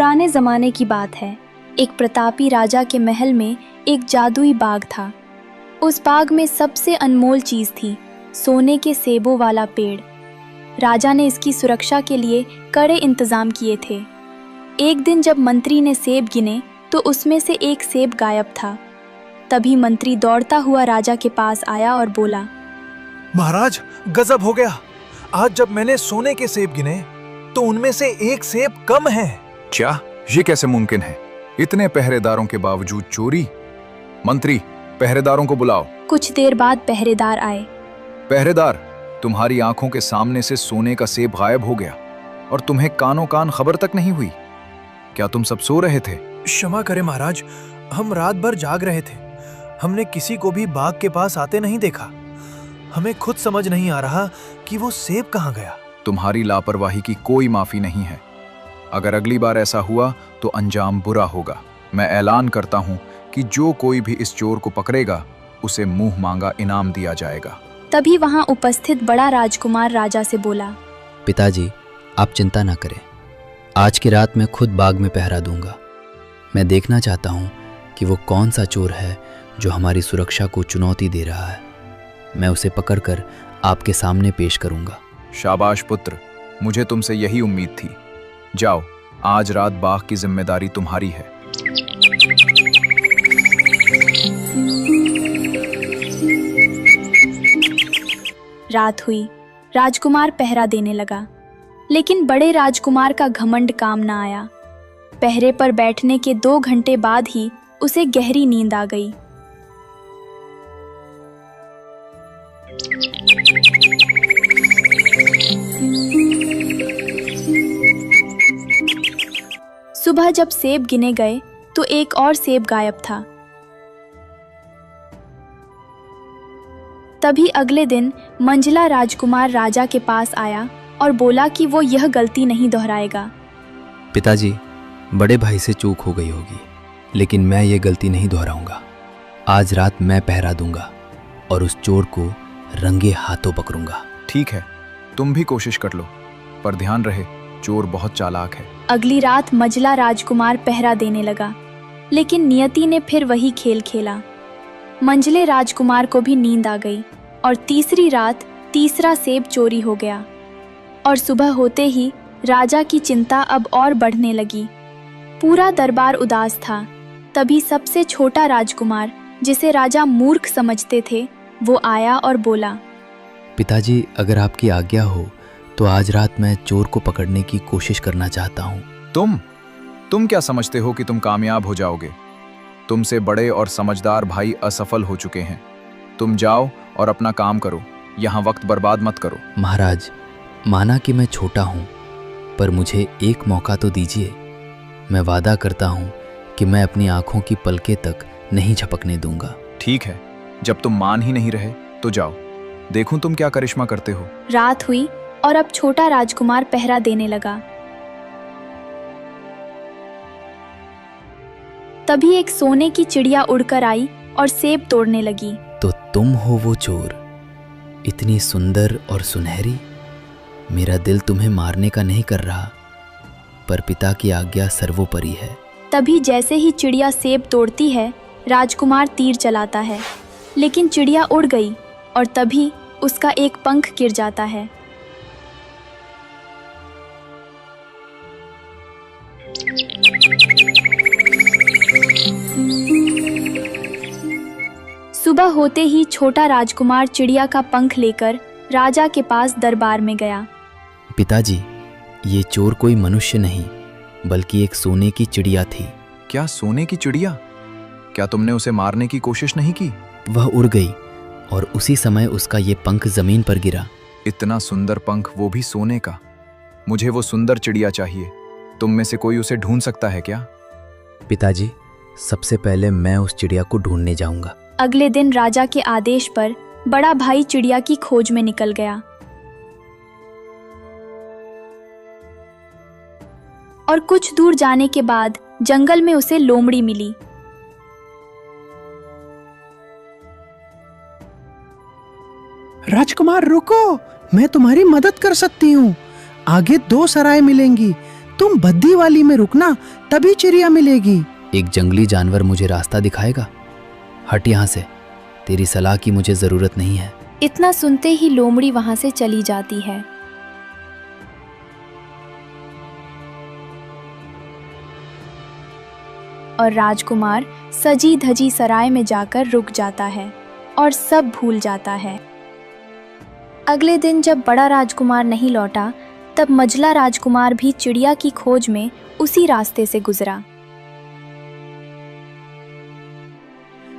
पुराने जमाने की बात है। एक प्रतापी राजा के महल में एक जादुई बाग था। उस बाग में सबसे अनमोल चीज थी सोने के सेबों वाला पेड़। राजा ने इसकी सुरक्षा के लिए कड़े इंतजाम किए थे। एक दिन जब मंत्री ने सेब गिने तो उसमें से एक सेब गायब था। तभी मंत्री दौड़ता हुआ राजा के पास आया और बोला, महाराज, गजब हो गया। आज जब मैंने सोने के सेब गिने तो उनमें से एक सेब कम है। क्या ये कैसे मुमकिन है? इतने पहरेदारों के बावजूद चोरी? मंत्री, पहरेदारों को बुलाओ। कुछ देर बाद पहरेदार आए। पहरेदार, तुम्हारी आंखों के सामने से सोने का सेब गायब हो गया और तुम्हें कानों कान खबर तक नहीं हुई। क्या तुम सब सो रहे थे? क्षमा करें महाराज, हम रात भर जाग रहे थे। हमने किसी को भी बाग के पास आते नहीं देखा। हमें खुद समझ नहीं आ रहा कि वो सेब कहाँ गया। तुम्हारी लापरवाही की कोई माफी नहीं है। अगर अगली बार ऐसा हुआ तो अंजाम बुरा होगा। मैं ऐलान करता हूँ कि जो कोई भी इस चोर को पकड़ेगा उसे मुंह मांगा इनाम दिया जाएगा। तभी वहां उपस्थित बड़ा राजकुमार राजा से बोला, पिताजी, आप चिंता ना करें। आज की रात मैं खुद बाग में पहरा दूंगा। मैं देखना चाहता हूँ कि वो कौन सा चोर है जो हमारी सुरक्षा को चुनौती दे रहा है। मैं उसे पकड़कर आपके सामने पेश करूंगा। शाबाश पुत्र, मुझे तुमसे यही उम्मीद थी। जाओ, आज रात बाग की जिम्मेदारी तुम्हारी है। रात हुई। राजकुमार पहरा देने लगा, लेकिन बड़े राजकुमार का घमंड काम न आया। पहरे पर बैठने के 2 घंटे बाद ही उसे गहरी नींद आ गई। सुबह जब सेब गिने गए तो एक और सेब गायब था। तभी अगले दिन मंझला राजकुमार राजा के पास आया और बोला कि वो यह गलती नहीं दोहराएगा। पिताजी, बड़े भाई से चूक हो गई होगी, लेकिन मैं ये गलती नहीं दोहराऊंगा। आज रात मैं पहरा दूंगा और उस चोर को रंगे हाथों पकड़ूंगा। ठीक है, तुम भी कोशिश कर लो, पर ध्यान रहे चोर बहुत चालाक है। अगली रात मंझला राजकुमार पहरा देने लगा, लेकिन नियति ने फिर वही खेल खेला। मंझले राजकुमार को भी नींद आ गई और तीसरी रात तीसरा सेब चोरी हो गया। और सुबह होते ही राजा की चिंता अब और बढ़ने लगी। पूरा दरबार उदास था। तभी सबसे छोटा राजकुमार, जिसे राजा मूर्ख समझते थे, वो आया और बोला, पिताजी, अगर आपकी आज्ञा हो तो आज रात मैं चोर को पकड़ने की कोशिश करना चाहता हूँ। तुम क्या समझते हो कि तुम कामयाब हो जाओगे? तुमसे बड़े और समझदार भाई असफल हो चुके हैं। तुम जाओ और अपना काम करो, यहाँ वक्त बर्बाद मत करो। महाराज, माना कि मैं छोटा हूँ, पर मुझे एक मौका तो दीजिए। मैं वादा करता हूँ कि मैं अपनी आंखों की पलकें तक नहीं झपकने दूंगा। ठीक है, जब तुम मान ही नहीं रहे तो जाओ, देखूं तुम क्या करिश्मा करते हो। रात हुई और अब छोटा राजकुमार पहरा देने लगा। तभी एक सोने की चिड़िया उड़कर आई और सेब तोड़ने लगी। तो तुम हो वो चोर, इतनी सुंदर और सुनहरी। मेरा दिल तुम्हें मारने का नहीं कर रहा, पर पिता की आज्ञा सर्वोपरि है। तभी जैसे ही चिड़िया सेब तोड़ती है, राजकुमार तीर चलाता है, लेकिन चिड़िया उड़ गई और तभी उसका एक पंख गिर जाता है। सुबह होते ही छोटा राजकुमार चिड़िया का पंख लेकर राजा के पास दरबार में गया। पिताजी, ये चोर कोई मनुष्य नहीं बल्कि एक सोने की चिड़िया थी। क्या सोने की चिड़िया? क्या तुमने उसे मारने की कोशिश नहीं की? वह उड़ गई और उसी समय उसका ये पंख जमीन पर गिरा। इतना सुंदर पंख, वो भी सोने का। मुझे वो सुंदर चिड़िया चाहिए। तुम में से कोई उसे ढूंढ सकता है क्या? पिताजी, सबसे पहले मैं उस चिड़िया को ढूंढने जाऊंगा। अगले दिन राजा के आदेश पर बड़ा भाई चिड़िया की खोज में निकल गया और कुछ दूर जाने के बाद जंगल में उसे लोमड़ी मिली। राजकुमार रुको, मैं तुम्हारी मदद कर सकती हूँ। आगे 2 सराय मिलेंगी, तुम बद्दी वाली में रुकना, तभी चिड़िया मिलेगी। एक जंगली जानवर मुझे रास्ता दिखाएगा। हट यहाँ से, तेरी सलाह की मुझे जरूरत नहीं है। इतना सुनते ही लोमड़ी वहां से चली जाती है। और राजकुमार सजी धजी सराय में जाकर रुक जाता है और सब भूल जाता है। अगले दिन जब बड़ा राजकुमार नहीं लौटा, तब मझला राजकुमार भी चिड़िया की खोज में उसी रास्ते से गुजरा।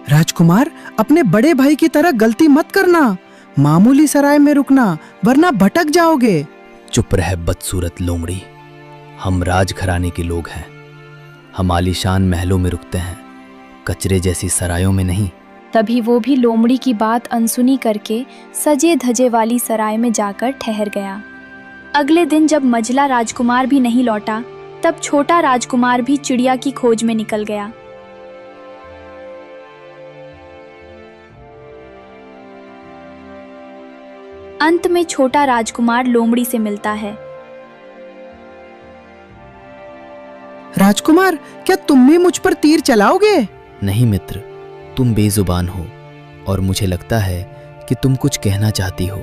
राजकुमार, अपने बड़े भाई की तरह गलती मत करना। मामूली सराय में रुकना, वरना भटक जाओगे। चुप रह बदसूरत लोमड़ी। हम राजघराने के लोग हैं। हम आलीशान महलों में रुकते हैं, कचरे जैसी सरायों में नहीं। तभी वो भी लोमड़ी की बात अनसुनी करके सजे धजे वाली सराय में जाकर ठहर गया। अगले दिन जब मझला राजकुमार भी नहीं लौटा, तब छोटा राजकुमार भी चिड़िया की खोज में निकल गया। अंत में छोटा राजकुमार लोमड़ी से मिलता है। राजकुमार, क्या तुम भी मुझ पर तीर चलाओगे? नहीं मित्र, तुम बेजुबान हो और मुझे लगता है कि तुम कुछ कहना चाहती हो।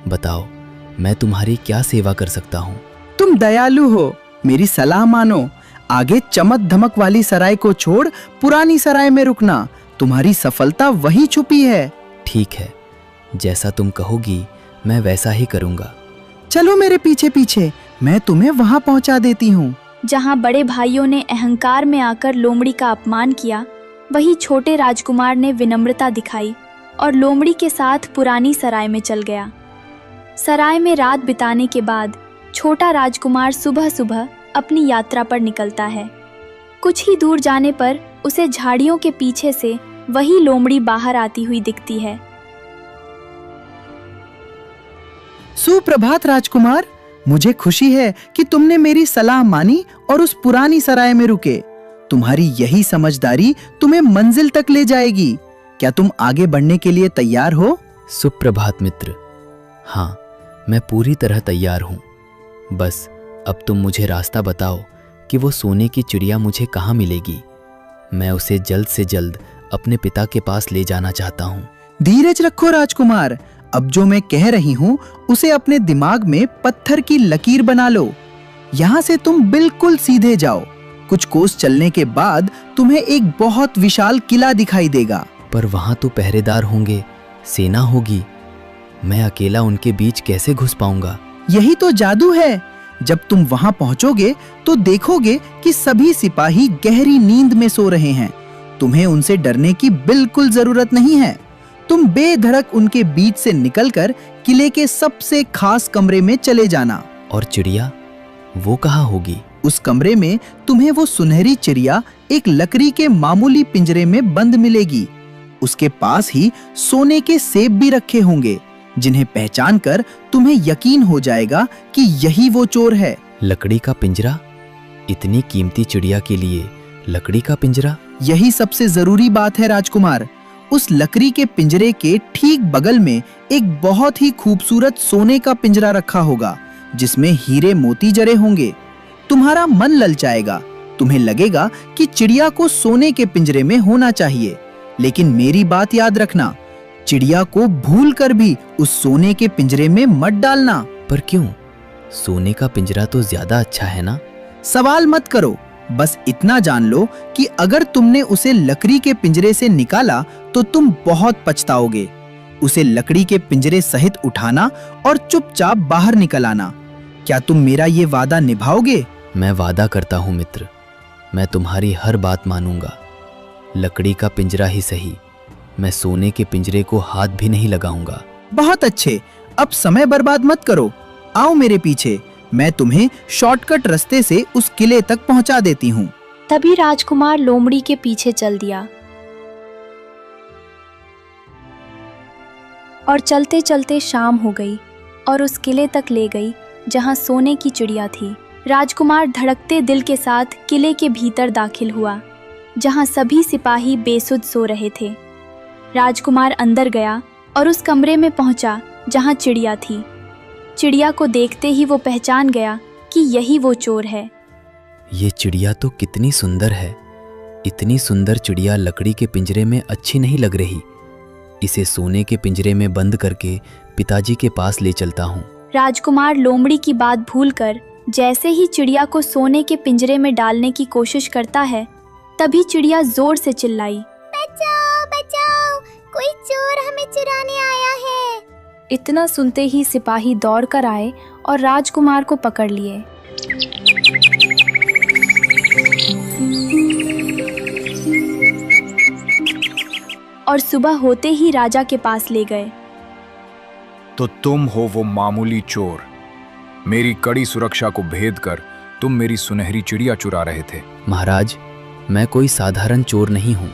बताओ, मैं तुम्हारी क्या सेवा कर सकता हूँ? तुम दयालु हो, मेरी सलाह मानो। आगे चमक धमक वाली सराय को छोड़ पुरानी सराय में रुकना। तुम्हारी सफलता वहीं छुपी है। ठीक है, जैसा तुम कहोगी मैं वैसा ही करूँगा। चलो मेरे पीछे पीछे, मैं तुम्हें वहां पहुंचा देती हूँ। जहां बड़े भाइयों ने अहंकार में आकर लोमड़ी का अपमान किया, वहीं छोटे राजकुमार ने विनम्रता दिखाई और लोमड़ी के साथ पुरानी सराय में चल गया। सराय में रात बिताने के बाद छोटा राजकुमार सुबह सुबह अपनी यात्रा पर निकलता है। कुछ ही दूर जाने पर उसे झाड़ियों के पीछे से वही लोमड़ी बाहर आती हुई दिखती है। सुप्रभात राजकुमार, मुझे खुशी है कि तुमने मेरी सलाह मानी और उस पुरानी सराय में रुके। तुम्हारी यही समझदारी तुम्हें मंजिल तक ले जाएगी। क्या तुम आगे बढ़ने के लिए तैयार हो? सुप्रभात मित्र। हाँ, मैं पूरी तरह तैयार हूँ। बस अब तुम मुझे रास्ता बताओ कि वो सोने की चिड़िया मुझे कहाँ मिलेगी। मैं उसे जल्द से जल्द अपने पिता के पास ले जाना चाहता हूँ। धीरज रखो राजकुमार, अब जो मैं कह रही हूँ उसे अपने दिमाग में पत्थर की लकीर बना लो। यहाँ से तुम बिल्कुल सीधे जाओ। कुछ कोस चलने के बाद तुम्हें एक बहुत विशाल किला दिखाई देगा। पर वहां तो पहरेदार होंगे, सेना होगी। मैं अकेला उनके बीच कैसे घुस पाऊंगा? यही तो जादू है। जब तुम वहां पहुंचोगे तो देखोगे कि सभी सिपाही गहरी नींद में सो रहे हैं। तुम्हें उनसे डरने की बिल्कुल जरूरत नहीं है। तुम बेधड़क उनके बीच से निकलकर किले के सबसे खास कमरे में चले जाना। और चिड़िया, वो कहाँ होगी? उस कमरे में तुम्हें वो सुनहरी चिड़िया एक लकड़ी के मामूली पिंजरे में बंद मिलेगी। उसके पास ही सोने के सेब भी रखे होंगे, जिन्हें पहचान कर तुम्हें यकीन हो जाएगा कि यही वो चोर है। लकड़ी का पिंजरा? इतनी कीमती चिड़िया के लिए लकड़ी का पिंजरा? यही सबसे जरूरी बात है राजकुमार। उस लकड़ी के पिंजरे के ठीक बगल में एक बहुत ही खूबसूरत सोने का पिंजरा रखा होगा, जिसमें हीरे मोती जड़े होंगे। तुम्हारा मन ललचाएगा। तुम्हें लगेगा कि चिड़िया को सोने के पिंजरे में होना चाहिए, लेकिन मेरी बात याद रखना, चिड़िया को भूलकर भी उस सोने के पिंजरे में मत डालना। पर क्यों? सोने का पिंजरा तो ज्यादा अच्छा है ना? सवाल मत करो, बस इतना जान लो कि अगर तुमने उसे लकड़ी के पिंजरे से निकाला तो तुम बहुत पछताओगे। उसे लकड़ी के पिंजरे सहित उठाना और चुपचाप बाहर निकल आना। क्या तुम मेरा ये वादा निभाओगे? मैं वादा करता हूँ मित्र, मैं तुम्हारी हर बात मानूंगा। लकड़ी का पिंजरा ही सही, मैं सोने के पिंजरे को हाथ भी नहीं लगाऊंगा। बहुत अच्छे, अब समय बर्बाद मत करो। आओ मेरे पीछे, मैं तुम्हें शॉर्टकट रास्ते से उस किले तक पहुंचा देती हूँ। तभी राजकुमार लोमड़ी के पीछे चल दिया और चलते चलते शाम हो गई और उस किले तक ले गई जहां सोने की चिड़िया थी। राजकुमार धड़कते दिल के साथ किले के भीतर दाखिल हुआ, जहां सभी सिपाही बेसुध सो रहे थे। राजकुमार अंदर गया और उस कमरे में पहुंचा जहां चिड़िया थी। चिड़िया को देखते ही वो पहचान गया कि यही वो चोर है। ये चिड़िया तो कितनी सुंदर है। इतनी सुंदर चिड़िया लकड़ी के पिंजरे में अच्छी नहीं लग रही। इसे सोने के पिंजरे में बंद करके पिताजी के पास ले चलता हूँ। राजकुमार लोमड़ी की बात भूलकर जैसे ही चिड़िया को सोने के पिंजरे में डालने की कोशिश करता है, तभी चिड़िया जोर से चिल्लाई, बचाओ बचाओ, कोई चोर हमें चुराने आया है। इतना सुनते ही सिपाही दौड़कर आए और राजकुमार को पकड़ लिए। और सुबह होते ही राजा के पास ले गए। तो तुम हो वो मामूली चोर। मेरी कड़ी सुरक्षा को भेद कर तुम मेरी सुनहरी चिड़िया चुरा रहे थे। महाराज, मैं कोई साधारण चोर नहीं हूँ।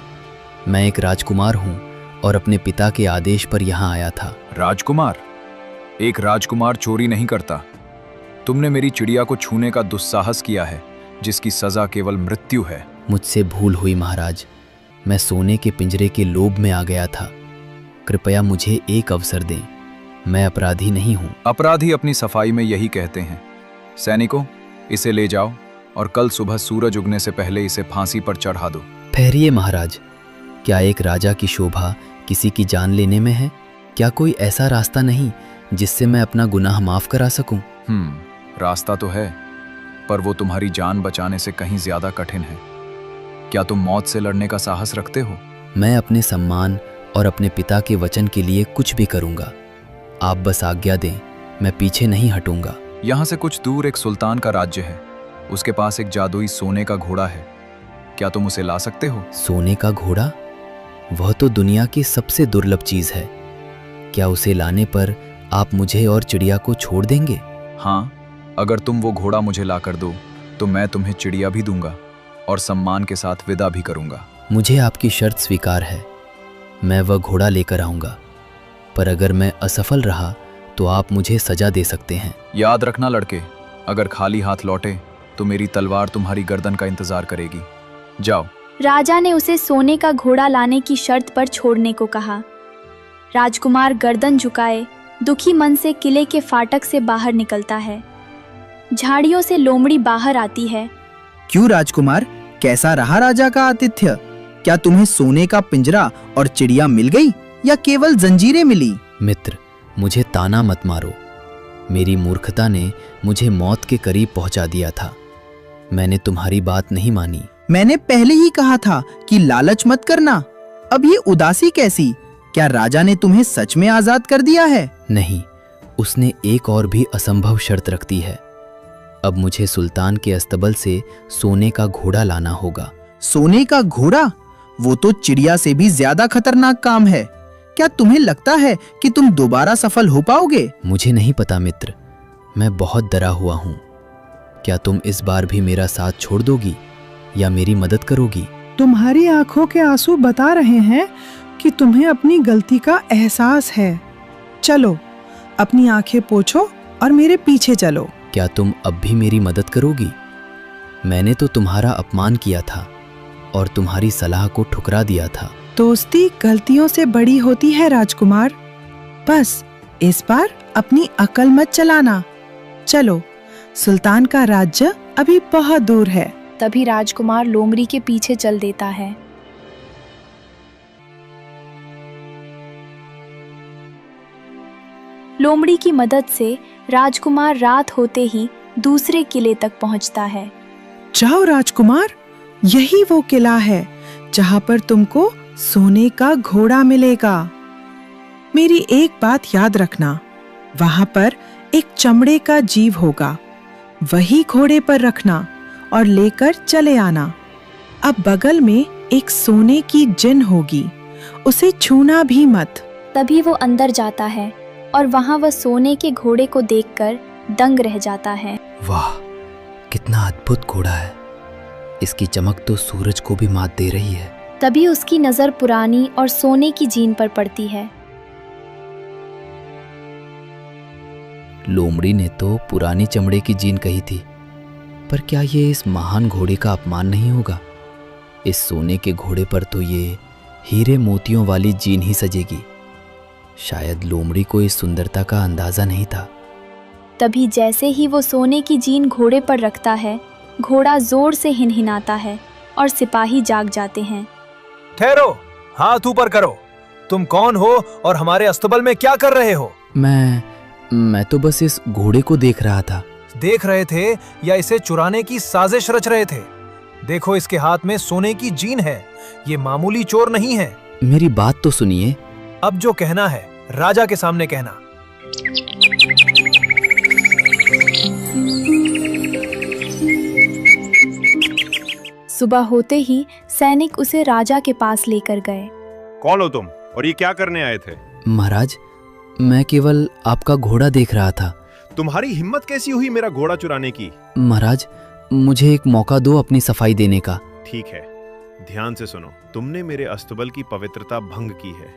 मैं एक राजकुमार हूँ और अपने पिता के आदेश पर यहाँ आया था। राजकुमार? एक राजकुमार चोरी नहीं करता। तुमने मेरी चिड़िया को छूने का दुस्साहस किया है, जिसकी सजा केवल मृत्यु है। मुझसे भूल हुई महाराज। मैं सोने के पिंजरे के लोभ में आ गया था। कृपया मुझे एक अवसर दें। मैं अपराधी नहीं हूँ। अपराधी अपनी सफाई में यही कहते हैं। सैनिकों, इसे ले जाओ और कल सुबह सूरज उगने से पहले इसे फांसी पर चढ़ा दो। ठहरिए महाराज, क्या एक राजा की शोभा किसी की जान लेने में है? क्या कोई ऐसा रास्ता नहीं जिससे मैं अपना गुनाह माफ करा सकूं? रास्ता तो है, पर वो तुम्हारी जान बचाने से कहीं ज्यादा कठिन है। क्या तुम मौत से लड़ने का साहस रखते हो? मैं अपने सम्मान और अपने पिता के वचन के लिए कुछ भी करूंगा। आप बस आज्ञा दें, मैं पीछे नहीं हटूंगा। यहाँ से कुछ दूर एक सुल्तान का राज्य है। उसके पास एक जादुई सोने का घोड़ा है। क्या तुम उसे ला सकते हो? सोने का घोड़ा? वह तो दुनिया की सबसे दुर्लभ चीज है। क्या उसे लाने पर आप मुझे और चिड़िया को छोड़ देंगे? हाँ, अगर तुम वो घोड़ा मुझे ला कर दो तो मैं तुम्हें चिड़िया भी दूंगा और सम्मान के साथ विदा भी करूंगा। मुझे आपकी शर्त स्वीकार है। मैं वह घोड़ा लेकर आऊंगा, पर अगर मैं असफल रहा तो आप मुझे सजा दे सकते हैं। याद रखना लड़के, अगर खाली हाथ लौटे तो मेरी तलवार तुम्हारी गर्दन का इंतजार करेगी। जाओ। राजा ने उसे सोने का घोड़ा लाने की शर्त पर छोड़ने को कहा। राजकुमार गर्दन झुकाए दुखी मन से किले के फाटक से बाहर निकलता है। झाड़ियों से लोमड़ी बाहर आती है। क्यों राजकुमार, कैसा रहा राजा का आतिथ्य? क्या तुम्हें सोने का पिंजरा और चिड़िया मिल गई या केवल जंजीरें मिली? मित्र, मुझे ताना मत मारो। मेरी मूर्खता ने मुझे मौत के करीब पहुंचा दिया था। मैंने तुम्हारी बात नहीं मानी। मैंने पहले ही कहा था कि लालच मत करना। अब ये उदासी कैसी? क्या राजा ने तुम्हें सच में आजाद कर दिया है? नहीं, उसने एक और भी असंभव शर्त रख दी है। अब मुझे सुल्तान के अस्तबल से सोने का घोड़ा लाना होगा। सोने का घोड़ा? वो तो चिड़िया से भी ज्यादा खतरनाक काम है। क्या तुम्हें लगता है कि तुम दोबारा सफल हो पाओगे? मुझे नहीं पता मित्र, मैं बहुत डरा हुआ हूँ। क्या तुम इस बार भी मेरा साथ छोड़ दोगी या मेरी मदद करोगी? तुम्हारी आंखों के आंसू बता रहे हैं कि तुम्हें अपनी गलती का एहसास है। चलो, अपनी आंखें पोंछो और मेरे पीछे चलो। क्या तुम अब भी मेरी मदद करोगी? मैंने तो तुम्हारा अपमान किया था और तुम्हारी सलाह को ठुकरा दिया था। दोस्ती गलतियों से बड़ी होती है राजकुमार। बस इस बार अपनी अकल मत चलाना। चलो, सुल्तान का राज्य अभी बहुत दूर है। तभी राजकुमार लोमड़ी के पीछे चल देता है। लोमड़ी की मदद से राजकुमार रात होते ही दूसरे किले तक पहुंचता है। जाओ राजकुमार, यही वो किला है जहाँ पर तुमको सोने का घोड़ा मिलेगा। मेरी एक बात याद रखना, वहाँ पर एक चमड़े का जीव होगा। वही घोड़े पर रखना और लेकर चले आना। अब बगल में एक सोने की जिन होगी, उसे छूना भी मत। तभी वो अंदर जाता है और वहाँ वह सोने के घोड़े को देखकर दंग रह जाता है। वाह, कितना अद्भुत घोड़ा है। इसकी चमक तो सूरज को भी मात दे रही है। तभी उसकी नजर पुरानी और सोने की जीन पर पड़ती है। लोमड़ी ने तो पुरानी चमड़े की जीन कही थी, पर क्या ये इस महान घोड़े का अपमान नहीं होगा? इस सोने के घोड़े पर तो ये हीरे मोतियों वाली जीन ही सजेगी। शायद लोमड़ी को इस सुंदरता का अंदाजा नहीं था। तभी जैसे ही वो सोने की जीन घोड़े पर रखता है, घोड़ा जोर से हिनहिनाता है और सिपाही जाग जाते हैं। ठहरो, हाथ ऊपर करो। तुम कौन हो और हमारे अस्तबल में क्या कर रहे हो? मैं तो बस इस घोड़े को देख रहा था। देख रहे थे या इसे चुराने की साजिश रच रहे थे? देखो, इसके हाथ में सोने की जीन है। ये मामूली चोर नहीं है। मेरी बात तो सुनिए। अब जो कहना है राजा के सामने कहना। सुबह होते ही सैनिक उसे राजा के पास लेकर गए। कौन हो तुम और ये क्या करने आए थे? महाराज, मैं केवल आपका घोड़ा देख रहा था। तुम्हारी हिम्मत कैसी हुई मेरा घोड़ा चुराने की? महाराज, मुझे एक मौका दो अपनी सफाई देने का। ठीक है, ध्यान से सुनो। तुमने मेरे अस्तबल की पवित्रता भंग की है,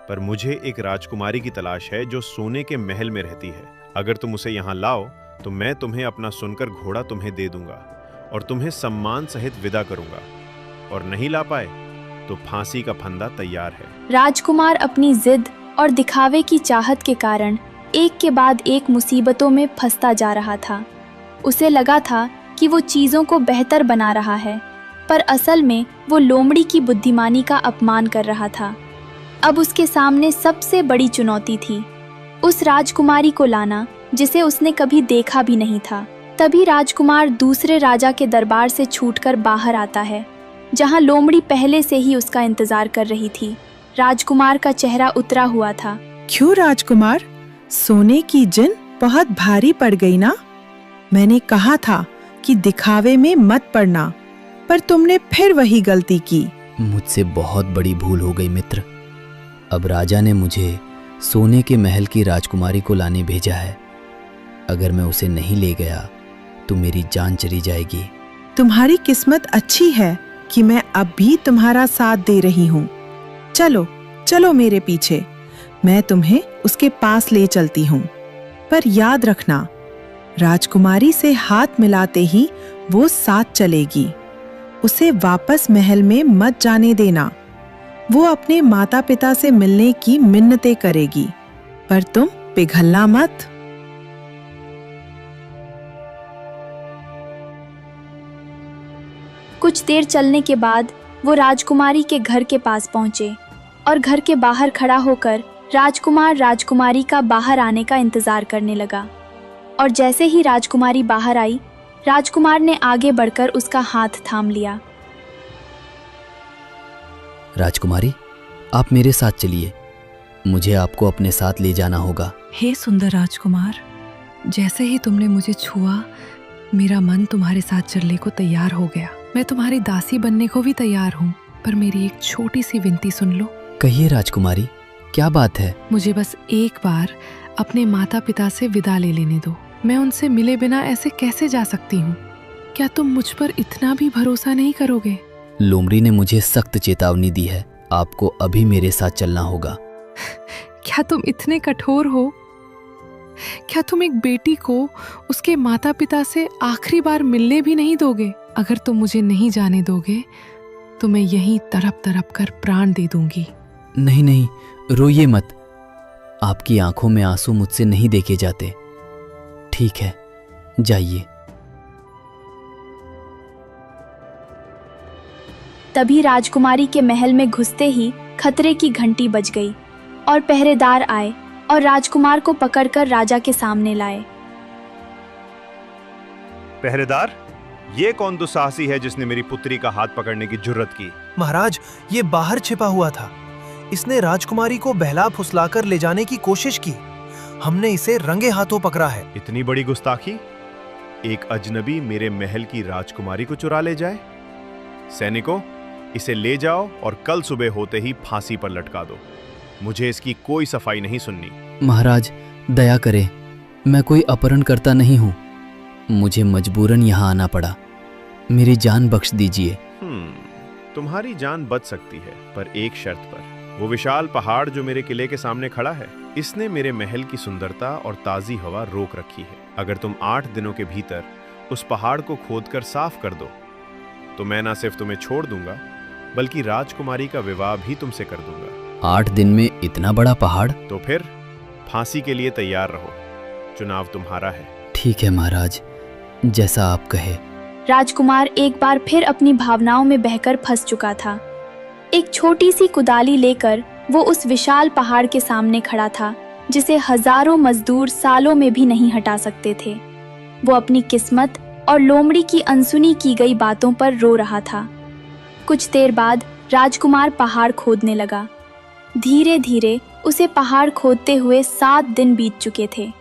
पर मुझे एक राजकुमारी की तलाश है जो सोने के महल में रहती है। अगर तुम उसे यहाँ लाओ तो मैं तुम्हें अपना सुनकर घोड़ा तुम्हें दे दूंगा और तुम्हें सम्मान सहित विदा करूंगा, और नहीं ला पाए तो फांसी का फंदा तैयार है। राजकुमार अपनी जिद और दिखावे की चाहत के कारण एक के बाद एक मुसीबतों में फंसता जा रहा था। उसे लगा था कि वो चीजों को बेहतर बना रहा है, पर असल में वो लोमड़ी की बुद्धिमानी का अपमान कर रहा था। अब उसके सामने सबसे बड़ी चुनौती थी उस राजकुमारी को लाना जिसे उसने कभी देखा भी नहीं था। तभी राजकुमार दूसरे राजा के दरबार से छूटकर बाहर आता है, जहां लोमड़ी पहले से ही उसका इंतजार कर रही थी। राजकुमार का चेहरा उतरा हुआ था। क्यों राजकुमार, सोने की जिन बहुत भारी पड़ गई ना? मैंने कहा था कि दिखावे में मत पड़ना, पर तुमने फिर वही गलती की। मुझसे बहुत बड़ी भूल हो गई मित्र। अब राजा ने मुझे सोने के महल की राजकुमारी को लाने भेजा है। अगर मैं उसे नहीं ले गया तो मेरी जान चली जाएगी। तुम्हारी किस्मत अच्छी है कि मैं अब भी तुम्हारा साथ दे रही हूँ। चलो चलो मेरे पीछे, मैं तुम्हें उसके पास ले चलती हूँ। पर याद रखना, राजकुमारी से हाथ मिलाते ही वो साथ चलेगी। उसे वापस महल में मत जाने देना। वो अपने माता पिता से मिलने की मिन्नतें करेगी, पर तुम पिघलना मत। कुछ देर चलने के बाद वो राजकुमारी के घर के पास पहुंचे और घर के बाहर खड़ा होकर राजकुमार राजकुमारी का बाहर आने का इंतजार करने लगा। और जैसे ही राजकुमारी बाहर आई, राजकुमार ने आगे बढ़कर उसका हाथ थाम लिया। राजकुमारी, आप मेरे साथ चलिए। मुझे आपको अपने साथ ले जाना होगा। हे सुंदर राजकुमार, जैसे ही तुमने मुझे छुआ, मेरा मन तुम्हारे साथ चलने को तैयार हो गया। मैं तुम्हारी दासी बनने को भी तैयार हूँ, पर मेरी एक छोटी सी विनती सुन लो। कहिए राजकुमारी, क्या बात है? मुझे बस एक बार अपने माता पिता से विदा ले लेने दो। मैं उनसे मिले बिना ऐसे कैसे जा सकती हूँ? क्या तुम मुझ पर इतना भी भरोसा नहीं करोगे? लोमड़ी ने मुझे सख्त चेतावनी दी है। आपको अभी मेरे साथ चलना होगा। क्या तुम इतने कठोर हो? क्या तुम एक बेटी को उसके माता पिता से आखिरी बार मिलने भी नहीं दोगे? अगर तुम मुझे नहीं जाने दोगे तो मैं यहीं तड़प तड़प कर प्राण दे दूंगी। नहीं नहीं, रोइए मत। आपकी आंखों में आंसू मुझसे नहीं देखे जाते। ठीक है, जाइए। तभी राजकुमारी के महल में घुसते ही खतरे की घंटी बज गई और पहरेदार आए और राजकुमार को पकड़कर राजा के सामने लाए। पहरेदार, ये कौन दुस्साहसी है जिसने मेरी पुत्री का हाथ पकड़ने की जुर्रत की? महाराज, ये बाहर छिपा हुआ था। इसने राजकुमारी को बहला फुसलाकर ले जाने की कोशिश की। हमने इसे रंगे हाथों पकड़ा है। इतनी बड़ी गुस्ताखी! एक अजनबी मेरे महल की राजकुमारी को चुरा ले जाए। सैनिकों, इसे ले जाओ और कल सुबह होते ही फांसी पर लटका दो। मुझे इसकी कोई सफाई नहीं सुननी। महाराज, दया करें, मैं कोई अपहरणकर्ता नहीं हूँ। मुझे मजबूरन यहाँ आना पड़ा। मेरी जान बख्श दीजिए। तुम्हारी जान बच सकती है, पर एक शर्त पर। वो विशाल पहाड़ जो मेरे किले के सामने खड़ा है, इसने मेरे महल की सुंदरता और ताजी हवा रोक रखी है। अगर तुम 8 दिनों के भीतर उस पहाड़ को खोदकर साफ कर दो तो मैं ना सिर्फ तुम्हें छोड़ दूंगा, बल्कि राजकुमारी का विवाह भी तुमसे कर दूंगा। 8 दिन में इतना बड़ा पहाड़? तो फिर फांसी के लिए तैयार रहो। चुनाव तुम्हारा है। ठीक है महाराज, जैसा आप कहे। राजकुमार एक बार फिर अपनी भावनाओं में बहकर फंस चुका था। एक छोटी सी कुदाली लेकर वो उस विशाल पहाड़ के सामने खड़ा था जिसे हजारों मजदूर सालों में भी नहीं हटा सकते थे। वो अपनी किस्मत और लोमड़ी की अनसुनी की गई बातों पर रो रहा था। कुछ देर बाद राजकुमार पहाड़ खोदने लगा। धीरे धीरे उसे पहाड़ खोदते हुए 7 दिन बीत चुके थे।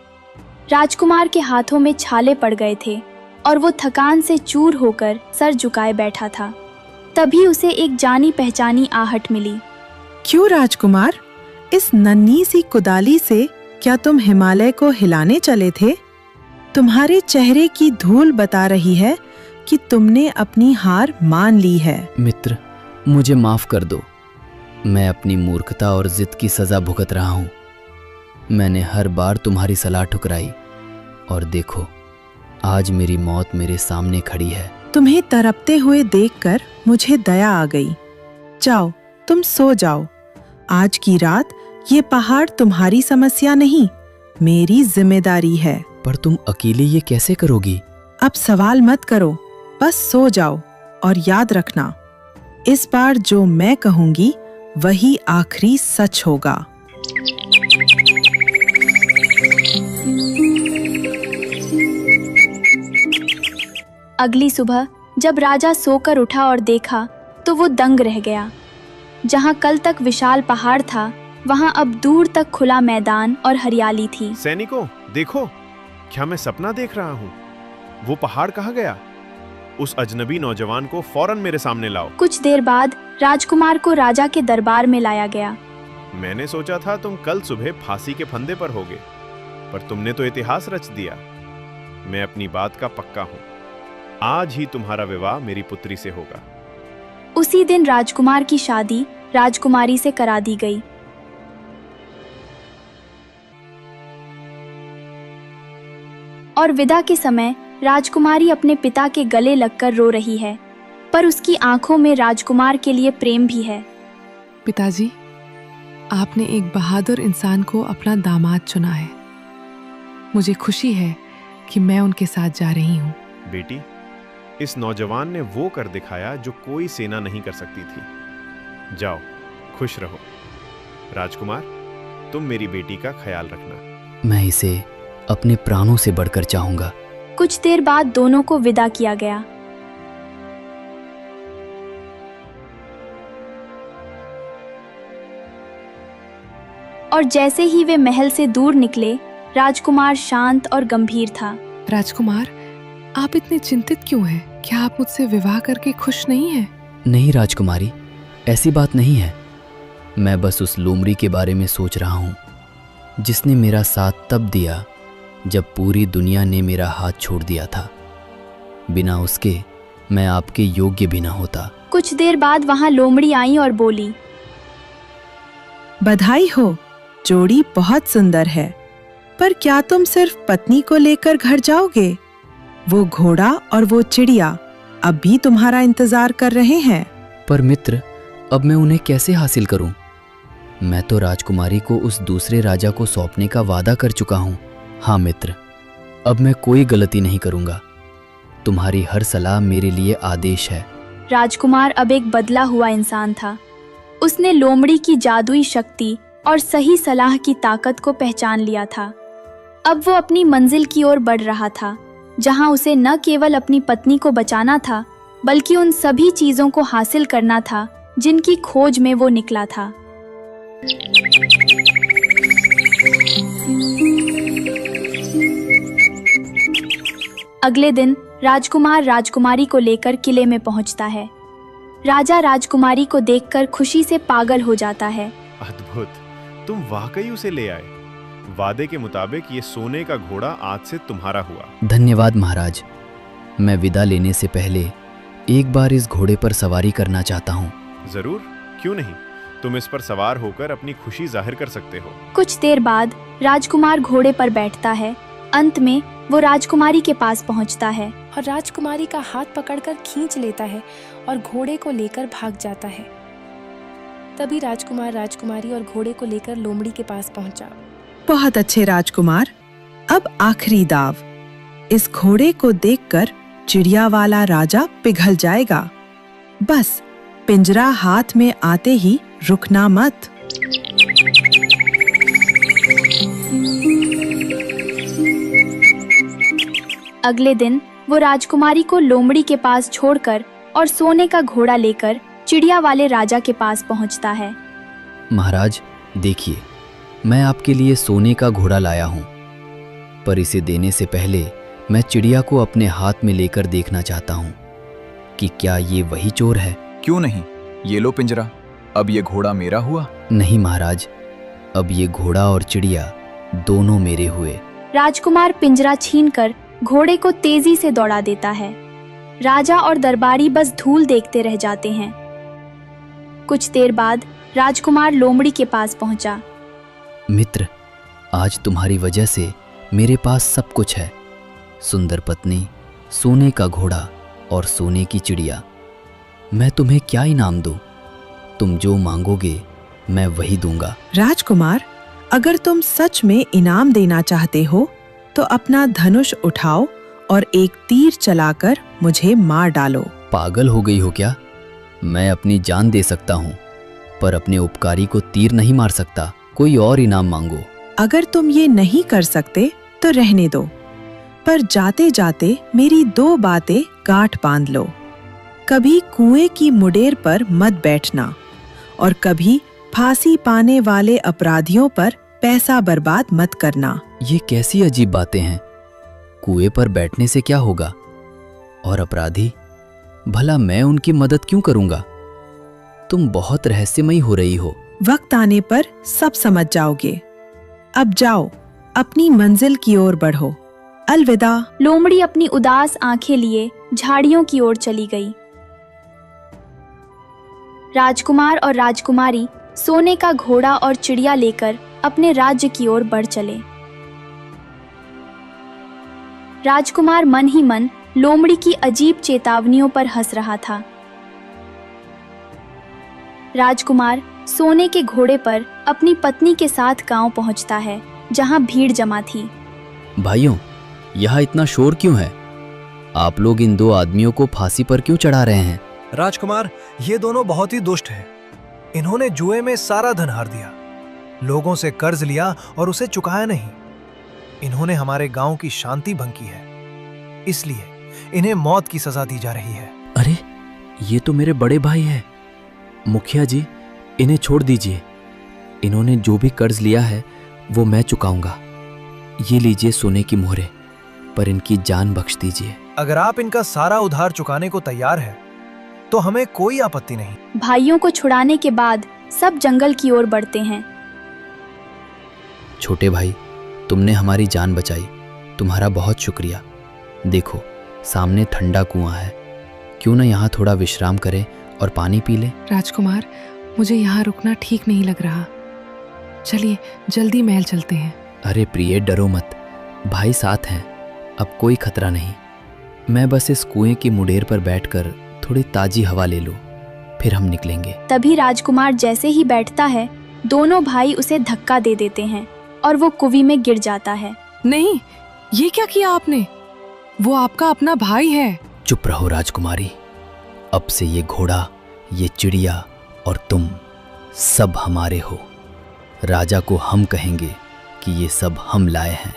राजकुमार के हाथों में छाले पड़ गए थे और वो थकान से चूर होकर सर झुकाए बैठा था। तभी उसे एक जानी पहचानी आहट मिली। क्यों राजकुमार, इस नन्ही सी कुदाली से क्या तुम हिमालय को हिलाने चले थे? तुम्हारे चेहरे की धूल बता रही है कि तुमने अपनी हार मान ली है। मित्र, मुझे माफ कर दो। मैं अपनी मूर्खता और जिद की सजा भुगत रहा हूँ। मैंने हर बार तुम्हारी सलाह ठुकराई और देखो, आज मेरी मौत मेरे सामने खड़ी है। तुम्हें तड़पते हुए देखकर मुझे दया आ गई। जाओ, तुम सो जाओ। आज की रात ये पहाड़ तुम्हारी समस्या नहीं, मेरी जिम्मेदारी है। पर तुम अकेले ये कैसे करोगी? अब सवाल मत करो, बस सो जाओ और याद रखना, इस बार जो मैं कहूंगी वही आखिरी सच होगा। अगली सुबह जब राजा सोकर उठा और देखा तो वो दंग रह गया। जहाँ कल तक विशाल पहाड़ था, वहाँ अब दूर तक खुला मैदान और हरियाली थी। सैनिकों, देखो, क्या मैं सपना देख रहा हूँ? वो पहाड़ कहाँ गया? उस अजनबी नौजवान को फौरन मेरे सामने लाओ। कुछ देर बाद राजकुमार को राजा के दरबार में लाया गया। मैंने सोचा था तुम कल सुबह फांसी के फंदे पर होगे, पर तुमने तो इतिहास रच दिया। मैं अपनी बात का पक्का हूँ। आज ही तुम्हारा विवाह मेरी पुत्री से होगा। उसी दिन राजकुमार की शादी राजकुमारी से करा दी गई। और विदा के समय राजकुमारी अपने पिता के गले लगकर रो रही है, पर उसकी आंखों में राजकुमार के लिए प्रेम भी है। पिताजी, आपने एक बहादुर इंसान को अपना दामाद चुना है। मुझे खुशी है कि मैं उनके साथ जा रही हूँ। बेटी, इस नौजवान ने वो कर दिखाया जो कोई सेना नहीं कर सकती थी। जाओ, खुश रहो। राजकुमार, तुम मेरी बेटी का ख्याल रखना। मैं इसे अपने प्राणों से बढ़कर चाहूंगा। कुछ देर बाद दोनों को विदा किया गया। और जैसे ही वे महल से दूर निकले, राजकुमार शांत और गंभीर था। राजकुमार, आप इतने चिंतित क्यों हैं? क्या आप मुझसे विवाह करके खुश नहीं हैं? नहीं राजकुमारी, ऐसी बात नहीं है। मैं बस उस लोमड़ी के बारे में सोच रहा हूँ जिसने मेरा साथ तब दिया जब पूरी दुनिया ने मेरा हाथ छोड़ दिया था। बिना उसके मैं आपके योग्य भी ना होता। कुछ देर बाद वहां लोमड़ी आई और बोली, बधाई हो, जोड़ी बहुत सुंदर है। पर क्या तुम सिर्फ पत्नी को लेकर घर जाओगे? वो घोड़ा और वो चिड़िया अब भी तुम्हारा इंतजार कर रहे हैं। पर मित्र, अब मैं उन्हें कैसे हासिल करूं? मैं तो राजकुमारी को उस दूसरे राजा को सौंपने का वादा कर चुका हूं। हाँ मित्र, अब मैं कोई गलती नहीं करूंगा। तुम्हारी हर सलाह मेरे लिए आदेश है। राजकुमार अब एक बदला हुआ इंसान था। उसने लोमड़ी की जादुई शक्ति और सही सलाह की ताकत को पहचान लिया था। अब वो अपनी मंजिल की ओर बढ़ रहा था, जहां उसे न केवल अपनी पत्नी को बचाना था, बल्कि उन सभी चीजों को हासिल करना था जिनकी खोज में वो निकला था। अगले दिन राजकुमार राजकुमारी को लेकर किले में पहुंचता है। राजा राजकुमारी को देखकर खुशी से पागल हो जाता है। अद्भुत, तुम वाकई उसे ले आए। वादे के मुताबिक ये सोने का घोड़ा आज से तुम्हारा हुआ। धन्यवाद महाराज। मैं विदा लेने से पहले एक बार इस घोड़े पर सवारी करना चाहता हूँ। जरूर, क्यों नहीं। तुम इस पर सवार होकर अपनी खुशी जाहिर कर सकते हो। कुछ देर बाद राजकुमार घोड़े पर बैठता है। अंत में वो राजकुमारी के पास पहुंचता है और राजकुमारी का हाथ पकड़कर खींच लेता है और घोड़े को लेकर भाग जाता है। तभी राजकुमार राजकुमारी और घोड़े को लेकर लोमड़ी के पास पहुंचा। बहुत अच्छे राजकुमार, अब आखिरी दाव। इस घोड़े को देखकर चिड़िया वाला राजा पिघल जाएगा। बस पिंजरा हाथ में आते ही रुकना मत। अगले दिन वो राजकुमारी को लोमड़ी के पास छोड़कर और सोने का घोड़ा लेकर चिड़िया वाले राजा के पास पहुंचता है। महाराज देखिए, मैं आपके लिए सोने का घोड़ा लाया हूँ, पर इसे देने से पहले मैं चिड़िया को अपने हाथ में लेकर देखना चाहता हूँ कि क्या ये वही चोर है। क्यों नहीं, ये लो पिंजरा, अब ये घोड़ा मेरा हुआ। नहीं महाराज, अब ये घोड़ा और चिड़िया दोनों मेरे हुए। राजकुमार पिंजरा छीनकर घोड़े को तेजी से दौड़ा देता है। राजा और दरबारी बस धूल देखते रह जाते हैं। कुछ देर बाद राजकुमार लोमड़ी के पास पहुंचा। मित्र, आज तुम्हारी वजह से मेरे पास सब कुछ है, सुंदर पत्नी, सोने का घोड़ा और सोने की चिड़िया। मैं तुम्हें क्या इनाम दूं? तुम जो मांगोगे मैं वही दूंगा। राजकुमार, अगर तुम सच में इनाम देना चाहते हो तो अपना धनुष उठाओ और एक तीर चलाकर मुझे मार डालो। पागल हो गई हो क्या? मैं अपनी जान दे सकता हूँ, पर अपने उपकारी को तीर नहीं मार सकता। कोई और इनाम मांगो। अगर तुम ये नहीं कर सकते तो रहने दो, पर जाते जाते मेरी 2 बातें गांठ बांध लो। कभी कुएं की मुडेर पर मत बैठना और कभी फांसी पाने वाले अपराधियों पर पैसा बर्बाद मत करना। ये कैसी अजीब बातें हैं? कुएं पर बैठने से क्या होगा? और अपराधी, भला मैं उनकी मदद क्यों करूंगा? तुम बहुत रहस्यमयी हो रही हो। वक्त आने पर सब समझ जाओगे। अब जाओ, अपनी मंजिल की ओर बढ़ो। अलविदा। लोमड़ी अपनी उदास आंखें लिए झाड़ियों की ओर चली गई। राजकुमार और राजकुमारी सोने का घोड़ा और चिड़िया लेकर अपने राज्य की ओर बढ़ चले। राजकुमार मन ही मन लोमड़ी की अजीब चेतावनियों पर हंस रहा था। राजकुमार सोने के घोड़े पर अपनी पत्नी के साथ गांव पहुंचता है, जहां भीड़ जमा थी। भाइयों, यहाँ इतना शोर क्यों है? आप लोग इन 2 आदमियों को फांसी पर क्यों चढ़ा रहे हैं? राजकुमार, ये दोनों बहुत ही दुष्ट हैं। इन्होंने जुए में सारा धन हार दिया, लोगों से कर्ज लिया और उसे चुकाया नहीं। इन्होंने हमारे गांव की शांति भंग की है, इसलिए इन्हें मौत की सजा दी जा रही है। अरे, ये तो मेरे बड़े भाई हैं। मुखिया जी, इन्हें छोड़ दीजिए। इन्होंने जो भी कर्ज लिया है वो मैं चुकाऊंगा। ये लीजिए सोने की मोहरें, पर इनकी जान बख्श दीजिए। अगर आप इनका सारा उधार चुकाने को तैयार है तो हमें कोई आपत्ति नहीं। भाइयों को छुड़ाने के बाद सब जंगल की ओर बढ़ते हैं। छोटे भाई, तुमने हमारी जान बचाई, तुम्हारा बहुत शुक्रिया। देखो, सामने ठंडा कुआं है, क्यों न यहाँ थोड़ा विश्राम करें और पानी पी लें। राजकुमार, मुझे यहाँ रुकना ठीक नहीं लग रहा। चलिए जल्दी महल चलते हैं। अरे प्रिय, डरो मत, भाई साथ हैं, अब कोई खतरा नहीं। मैं बस इस कुएं की मुडेर पर बैठकर थोड़ी ताजी हवा ले लूं, फिर हम निकलेंगे। तभी राजकुमार जैसे ही बैठता है, दोनों भाई उसे धक्का दे देते हैं और वो कुएं में गिर जाता है। नहीं, ये क्या किया आपने? वो आपका अपना भाई है। चुप रहो राजकुमारी, अब से ये घोड़ा, ये चिड़िया और तुम सब हमारे हो। राजा को हम कहेंगे कि ये सब हम लाए हैं।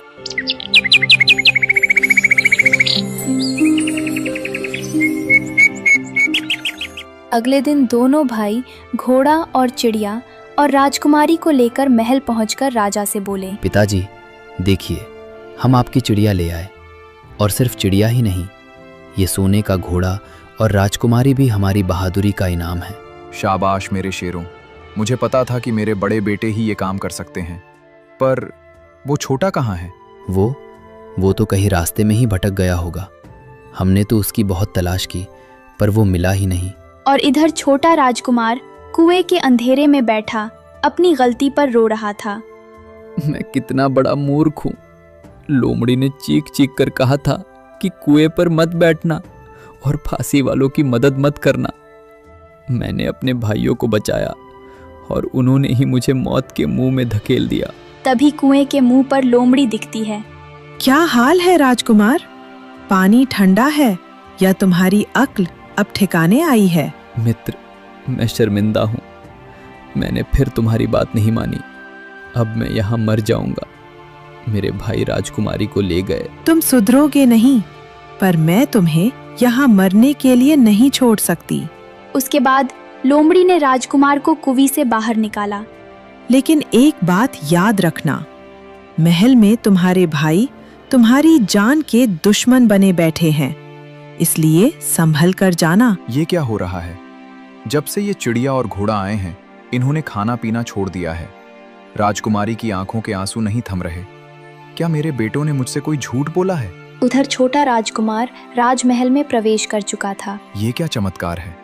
अगले दिन दोनों भाई घोड़ा और चिड़िया और राजकुमारी को लेकर महल पहुंचकर राजा से बोले, पिताजी देखिए, हम आपकी चिड़िया ले आए, और सिर्फ चिड़िया ही नहीं, ये सोने का घोड़ा और राजकुमारी भी हमारी बहादुरी का इनाम है। शाबाश मेरे शेरों, मुझे पता था कि मेरे बड़े बेटे ही ये काम कर सकते हैं, पर वो छोटा कहाँ है? वो तो कहीं रास्ते में ही भटक गया होगा। हमने तो उसकी बहुत तलाश की, पर वो मिला ही नहीं। और इधर छोटा राजकुमार कुएं के अंधेरे में बैठा अपनी गलती पर रो रहा था। मैं कितना बड़ा मूर्ख हूँ। लोमड़ी ने चीख चीख कर कहा था कि कुएं पर मत बैठना और फांसी वालों की मदद मत करना। मैंने अपने भाइयों को बचाया और उन्होंने ही मुझे मौत के मुंह में धकेल दिया। तभी कुएं के मुंह पर लोमड़ी दिखती है। क्या हाल है राजकुमार? पानी ठंडा है, या तुम्हारी अक्ल अब ठिकाने आई है? मित्र, मैं शर्मिंदा हूँ। मैंने फिर तुम्हारी बात नहीं मानी। अब मैं यहाँ मर जाऊंगा। मेरे भाई राजकुमारी को ले गए। तुम सुधरोगे नहीं, पर मैं तुम्हें यहाँ मरने के लिए नहीं छोड़ सकती। उसके बाद लोमड़ी ने राजकुमार को कुएं से बाहर निकाला। लेकिन एक बात याद रखना, महल में तुम्हारे भाई तुम्हारी जान के दुश्मन बने बैठे हैं, इसलिए संभल कर जाना। ये क्या हो रहा है? जब से ये चिड़िया और घोड़ा आए हैं, इन्होंने खाना पीना छोड़ दिया है। राजकुमारी की आंखों के आंसू नहीं थम रहे। क्या मेरे बेटों ने मुझसे कोई झूठ बोला है? उधर छोटा राजकुमार राजमहल में प्रवेश कर चुका था। ये क्या चमत्कार है?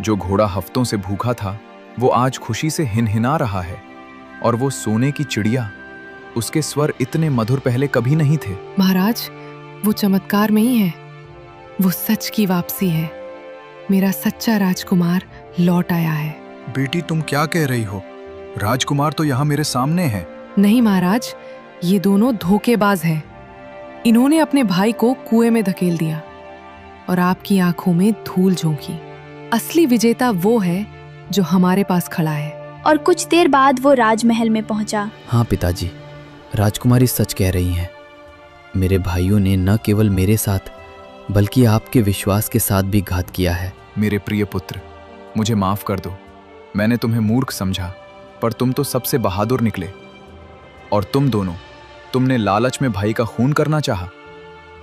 जो घोड़ा हफ्तों से भूखा था, वो आज खुशी से हिनहिना रहा है। और वो सोने की चिड़िया, उसके स्वर इतने मधुर पहले कभी नहीं थे। महाराज, वो चमत्कार में ही है, वो सच की वापसी है। मेरा सच्चा राजकुमार लौट आया है। बेटी, तुम क्या कह रही हो? राजकुमार तो यहाँ मेरे सामने है। नहीं महाराज, ये दोनों धोखेबाज हैं। इन्होंने अपने भाई को कुएं में धकेल दिया और आपकी आंखों में धूल झोंकी। असली विजेता वो है जो हमारे पास खड़ा है। और कुछ देर बाद वो राजमहल में पहुंचा। हाँ पिताजी, राजकुमारी सच कह रही हैं। मेरे भाइयों ने न केवल मेरे साथ बल्कि आपके विश्वास के साथ भी घात किया है। मेरे प्रिय पुत्र, मुझे माफ कर दो। मैंने तुम्हें मूर्ख समझा, पर तुम तो सबसे बहादुर निकले। और तुम दोनों, तुमने लालच में भाई का खून करना चाहा।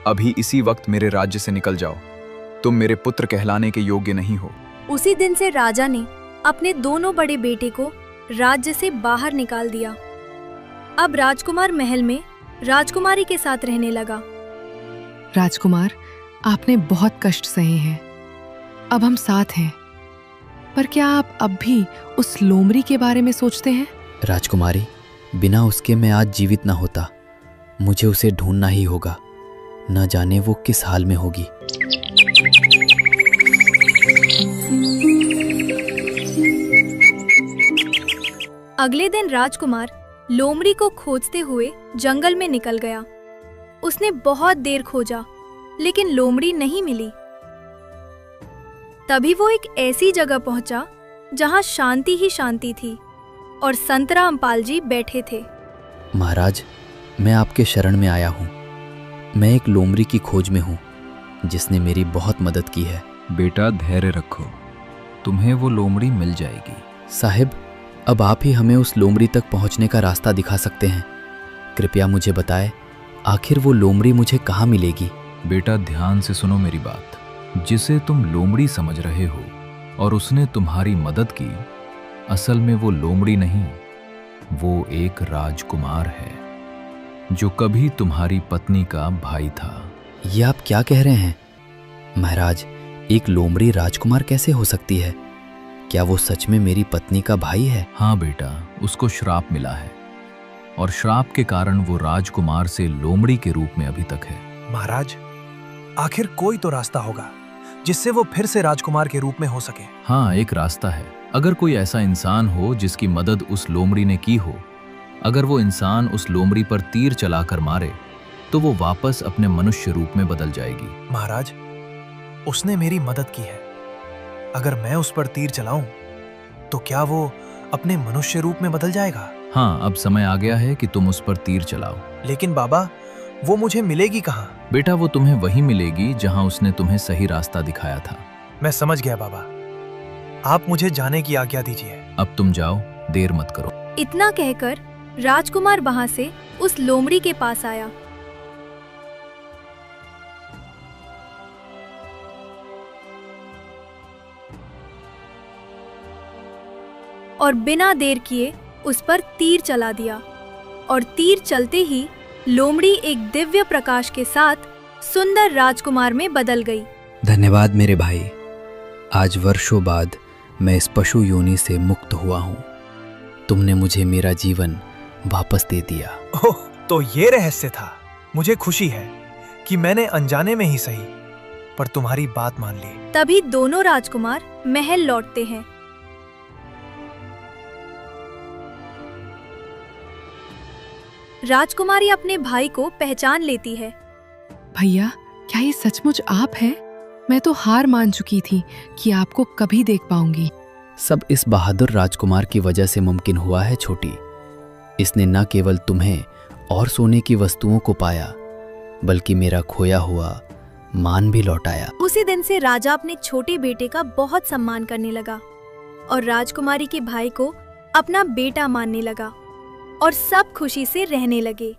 अभी इसी वक्त मेरे राज्य से निकल जाओ। तुम मेरे पुत्र कहलाने के योग्य नहीं हो। उसी दिन से राजा ने अपने दोनों बड़े बेटे को राज्य से बाहर निकाल दिया। अब राजकुमार महल में राजकुमारी के साथ रहने लगा। राजकुमार, आपने बहुत कष्ट सहे हैं। अब हम साथ हैं। पर क्या आप अब भी उस लोमड़ी के बारे में सोचते हैं? राजकुमारी, बिना उसके मैं आज जीवित ना होता। मुझे उसे ढूंढना ही होगा। न जाने वो किस हाल में होगी। अगले दिन राजकुमार लोमड़ी को खोजते हुए जंगल में निकल गया। उसने बहुत देर खोजा, लेकिन लोमड़ी नहीं मिली। तभी वो एक ऐसी जगह पहुंचा जहां शांति ही शांति थी और संत रामपाल जी बैठे थे। महाराज, मैं आपके शरण में आया हूँ। मैं एक लोमड़ी की खोज में हूँ जिसने मेरी बहुत मदद की है। बेटा, धैर्य रखो, तुम्हें वो लोमड़ी मिल जाएगी। साहिब, अब आप ही हमें उस लोमड़ी तक पहुँचने का रास्ता दिखा सकते हैं। कृपया मुझे बताएं, आखिर वो लोमड़ी मुझे कहाँ मिलेगी? बेटा, ध्यान से सुनो मेरी बात। जिसे तुम लोमड़ी समझ रहे हो और उसने तुम्हारी मदद की, असल में वो लोमड़ी नहीं, वो एक राजकुमार है जो कभी तुम्हारी पत्नी का भाई था। ये आप क्या कह रहे हैं? महाराज, एक लोमड़ी राजकुमार कैसे हो सकती है? क्या वो सच में मेरी पत्नी का भाई है? हाँ बेटा, उसको श्राप मिला है और श्राप के कारण वो राजकुमार से लोमड़ी के रूप में अभी तक है। महाराज, आखिर कोई तो रास्ता होगा जिससे वो फिर से राजकुमार के रूप में हो सके। हाँ, एक रास्ता है। अगर कोई ऐसा इंसान हो जिसकी मदद उस लोमड़ी ने की हो, अगर वो इंसान उस लोमड़ी पर तीर चलाकर मारे, तो वो वापस अपने मनुष्य रूप में बदल जाएगी। महाराज, उसने मेरी मदद की है। अगर मैं उस पर तीर चलाऊं, तो क्या वो अपने मनुष्य रूप में बदल जाएगा? हाँ, अब समय आ गया है कि तुम उस पर तीर चलाओ। लेकिन बाबा, वो मुझे मिलेगी कहाँ? बेटा, वो तुम्हें वहीं मिलेगी जहां उसने तुम्हें सही रास्ता दिखाया था। मैं समझ गया बाबा। आप मुझे जाने की आज्ञा दीजिए। अब तुम जाओ, देर मत करो। इतना कहकर राजकुमार वहां से उस लोमड़ी के पास आया। और बिना देर किए उस पर तीर चला दिया और तीर चलते ही लोमड़ी एक दिव्य प्रकाश के साथ सुंदर राजकुमार में बदल गई। धन्यवाद मेरे भाई। आज वर्षों बाद मैं इस पशु योनि से मुक्त हुआ हूँ। तुमने मुझे मेरा जीवन वापस दे दिया। ओह, तो ये रहस्य था। मुझे खुशी है कि मैंने अनजाने में ही सही, पर तुम्हारी बात मान ली। तभी दोनों राजकुमार महल लौटते हैं। राजकुमारी अपने भाई को पहचान लेती है। भैया, क्या ये सचमुच आप हैं? मैं तो हार मान चुकी थी कि आपको कभी देख पाऊंगी। सब इस बहादुर राजकुमार की वजह से मुमकिन हुआ है छोटी। इसने न केवल तुम्हें और सोने की वस्तुओं को पाया, बल्कि मेरा खोया हुआ मान भी लौटाया। उसी दिन से राजा अपने छोटे बेटे का बहुत सम्मान करने लगा और राजकुमारी के भाई को अपना बेटा मानने लगा और सब खुशी से रहने लगे।